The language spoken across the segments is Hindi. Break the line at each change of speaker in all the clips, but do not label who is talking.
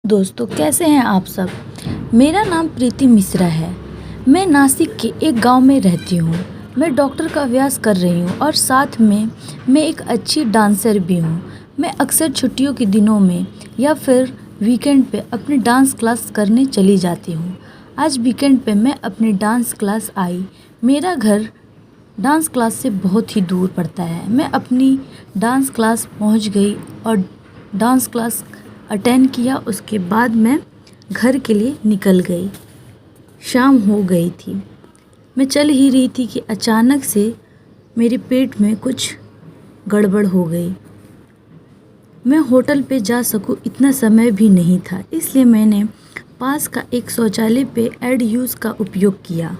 दोस्तों, कैसे हैं आप सब। मेरा नाम प्रीति मिश्रा है। मैं नासिक के एक गांव में रहती हूँ। मैं डॉक्टर का अभ्यास कर रही हूँ और साथ में मैं एक अच्छी डांसर भी हूँ। मैं अक्सर छुट्टियों के दिनों में या फिर वीकेंड पे अपनी डांस क्लास करने चली जाती हूँ। आज वीकेंड पे मैं अपनी डांस क्लास आई। मेरा घर डांस क्लास से बहुत ही दूर पड़ता है। मैं अपनी डांस क्लास पहुँच गई और डांस क्लास अटेंड किया। उसके बाद मैं घर के लिए निकल गई। शाम हो गई थी। मैं चल ही रही थी कि अचानक से मेरे पेट में कुछ गड़बड़ हो गई। मैं होटल पे जा सकूं इतना समय भी नहीं था, इसलिए मैंने पास का एक शौचालय पे एड यूज़ का उपयोग किया।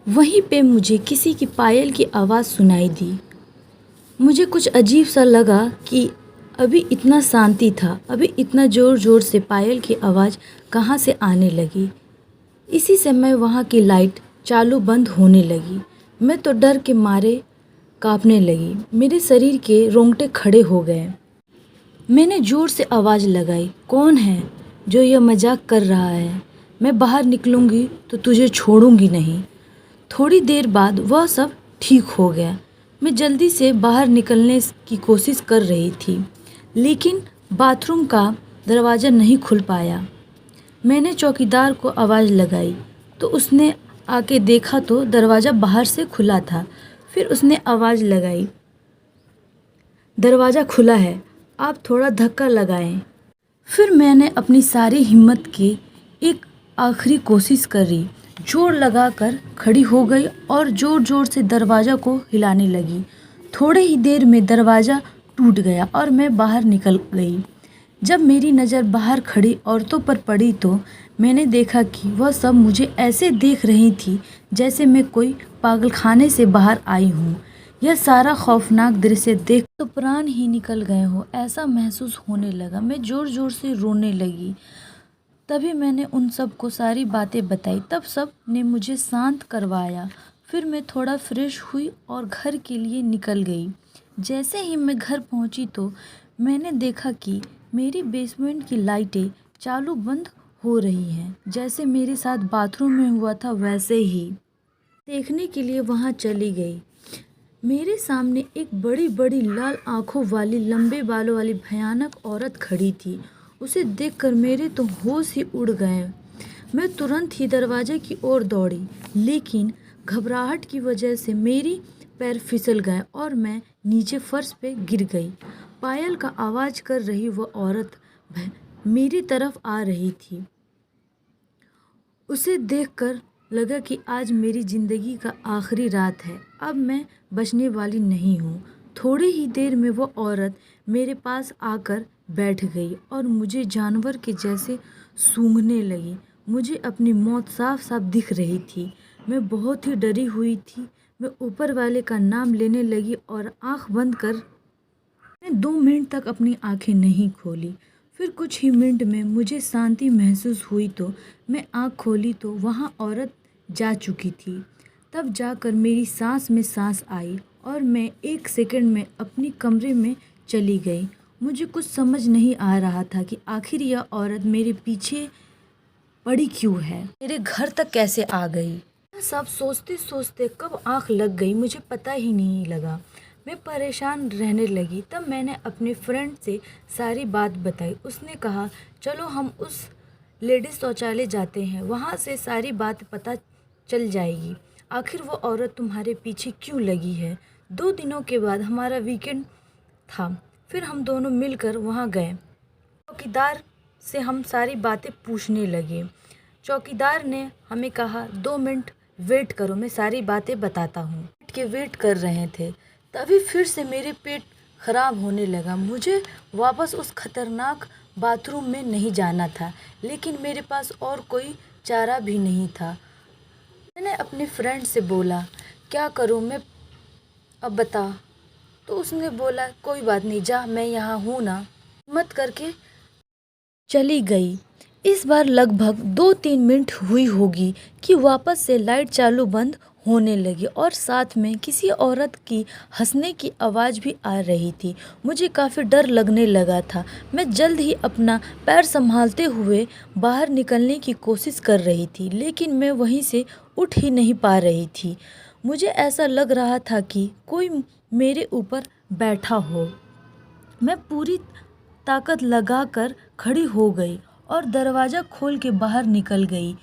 वहीं पे मुझे किसी की पायल की आवाज़ सुनाई दी। मुझे कुछ अजीब सा लगा कि अभी इतना शांति था, अभी इतना ज़ोर ज़ोर से पायल की आवाज़ कहाँ से आने लगी। इसी समय वहाँ की लाइट चालू बंद होने लगी। मैं तो डर के मारे काँपने लगी। मेरे शरीर के रोंगटे खड़े हो गए। मैंने ज़ोर से आवाज़ लगाई, कौन है जो यह मजाक कर रहा है? मैं बाहर निकलूँगी तो तुझे छोड़ूंगी नहीं। थोड़ी देर बाद वह सब ठीक हो गया। मैं जल्दी से बाहर निकलने की कोशिश कर रही थी, लेकिन बाथरूम का दरवाज़ा नहीं खुल पाया। मैंने चौकीदार को आवाज़ लगाई तो उसने आके देखा तो दरवाज़ा बाहर से खुला था। फिर उसने आवाज़ लगाई, दरवाज़ा खुला है, आप थोड़ा धक्का लगाएं। फिर मैंने अपनी सारी हिम्मत की एक आखिरी कोशिश करी, जोर लगाकर खड़ी हो गई और ज़ोर ज़ोर से दरवाज़ा को हिलाने लगी। थोड़े ही देर में दरवाज़ा टूट गया और मैं बाहर निकल गई। जब मेरी नज़र बाहर खड़ी औरतों पर पड़ी तो मैंने देखा कि वह सब मुझे ऐसे देख रही थी जैसे मैं कोई पागलखाने से बाहर आई हूँ। यह सारा खौफनाक दृश्य देख तो प्राण ही निकल गए हो ऐसा महसूस होने लगा। मैं ज़ोर ज़ोर से रोने लगी। तभी मैंने उन सब को सारी बातें बताई। तब सब ने मुझे शांत करवाया। फिर मैं थोड़ा फ्रेश हुई और घर के लिए निकल गई। जैसे ही मैं घर पहुंची तो मैंने देखा कि मेरी बेसमेंट की लाइटें चालू बंद हो रही हैं, जैसे मेरे साथ बाथरूम में हुआ था वैसे ही। देखने के लिए वहां चली गई। मेरे सामने एक बड़ी बड़ी लाल आंखों वाली लंबे बालों वाली भयानक औरत खड़ी थी। उसे देखकर मेरे तो होश ही उड़ गए। मैं तुरंत ही दरवाजे की ओर दौड़ी, लेकिन घबराहट की वजह से मेरी पैर फिसल गए और मैं नीचे फर्श पे गिर गई। पायल का आवाज़ कर रही वह औरत मेरी तरफ आ रही थी। उसे देखकर लगा कि आज मेरी ज़िंदगी का आखिरी रात है। अब मैं बचने वाली नहीं हूँ। थोड़ी ही देर में वो औरत मेरे पास आकर बैठ गई और मुझे जानवर के जैसे सूंघने लगी। मुझे अपनी मौत साफ साफ दिख रही थी। मैं बहुत ही डरी हुई थी। मैं ऊपर वाले का नाम लेने लगी और आंख बंद कर मैंने 2 मिनट तक अपनी आंखें नहीं खोली। फिर कुछ ही मिनट में मुझे शांति महसूस हुई तो मैं आंख खोली तो वहाँ औरत जा चुकी थी। तब जाकर मेरी सांस में सांस आई और मैं 1 सेकंड में अपनी कमरे में चली गई। मुझे कुछ समझ नहीं आ रहा था कि आखिर यह औरत मेरे पीछे पड़ी क्यों है, मेरे घर तक कैसे आ गई। सब सोचते सोचते कब आंख लग गई मुझे पता ही नहीं लगा। मैं परेशान रहने लगी। तब मैंने अपने फ्रेंड से सारी बात बताई। उसने कहा चलो हम उस लेडीज शौचालय जाते हैं, वहाँ से सारी बात पता चल जाएगी। आखिर वो औरत तुम्हारे पीछे क्यों लगी है। 2 दिनों के बाद हमारा वीकेंड था। फिर हम दोनों मिलकर वहाँ गए। चौकीदार से हम सारी बातें पूछने लगे। चौकीदार ने हमें कहा 2 मिनट वेट करो, मैं सारी बातें बताता हूँ। बैठ के वेट कर रहे थे, तभी फिर से मेरे पेट खराब होने लगा। मुझे वापस उस खतरनाक बाथरूम में नहीं जाना था, लेकिन मेरे पास और कोई चारा भी नहीं था। मैंने अपने फ्रेंड से बोला क्या करूँ मैं, अब बता। तो उसने बोला कोई बात नहीं, जा मैं यहाँ हूँ ना। हिम्मत करके चली गई। इस बार लगभग 2-3 मिनट हुई होगी कि वापस से लाइट चालू बंद होने लगी और साथ में किसी औरत की हंसने की आवाज़ भी आ रही थी। मुझे काफ़ी डर लगने लगा था। मैं जल्द ही अपना पैर संभालते हुए बाहर निकलने की कोशिश कर रही थी, लेकिन मैं वहीं से उठ ही नहीं पा रही थी। मुझे ऐसा लग रहा था कि कोई मेरे ऊपर बैठा हो। मैं पूरी ताकत लगाकर खड़ी हो गई और दरवाज़ा खोल के बाहर निकल गई।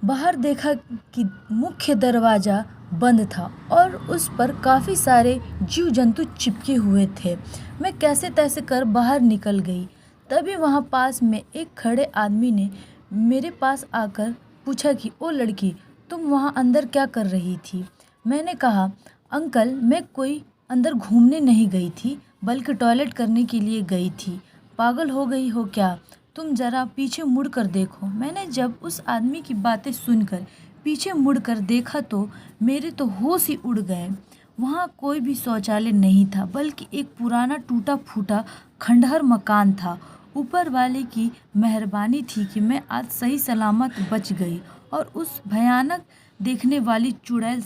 बाहर देखा कि मुख्य दरवाज़ा बंद था और उस पर काफ़ी सारे जीव जंतु चिपके हुए थे। मैं कैसे तैसे कर बाहर निकल गई। तभी वहाँ पास में एक खड़े आदमी ने मेरे पास आकर पूछा कि ओ लड़की, तुम वहाँ अंदर क्या कर रही थी? मैंने कहा, अंकल, मैं कोई अंदर घूमने नहीं गई थी, बल्कि टॉयलेट करने के लिए गई थी। पागल हो गई हो क्या? तुम ज़रा पीछे मुड़ कर देखो। मैंने जब उस आदमी की बातें सुनकर पीछे मुड़कर देखा तो मेरे तो होश ही उड़ गए। वहाँ कोई भी शौचालय नहीं था, बल्कि एक पुराना टूटा फूटा खंडहर मकान था। ऊपर वाले की मेहरबानी थी कि मैं आज सही सलामत बच गई और उस भयानक देखने वाली चुड़ैल।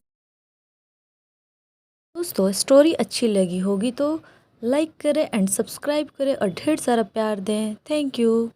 दोस्तों, स्टोरी अच्छी लगी होगी तो लाइक करें एंड सब्सक्राइब करें और ढेर सारा प्यार दें। Thank you.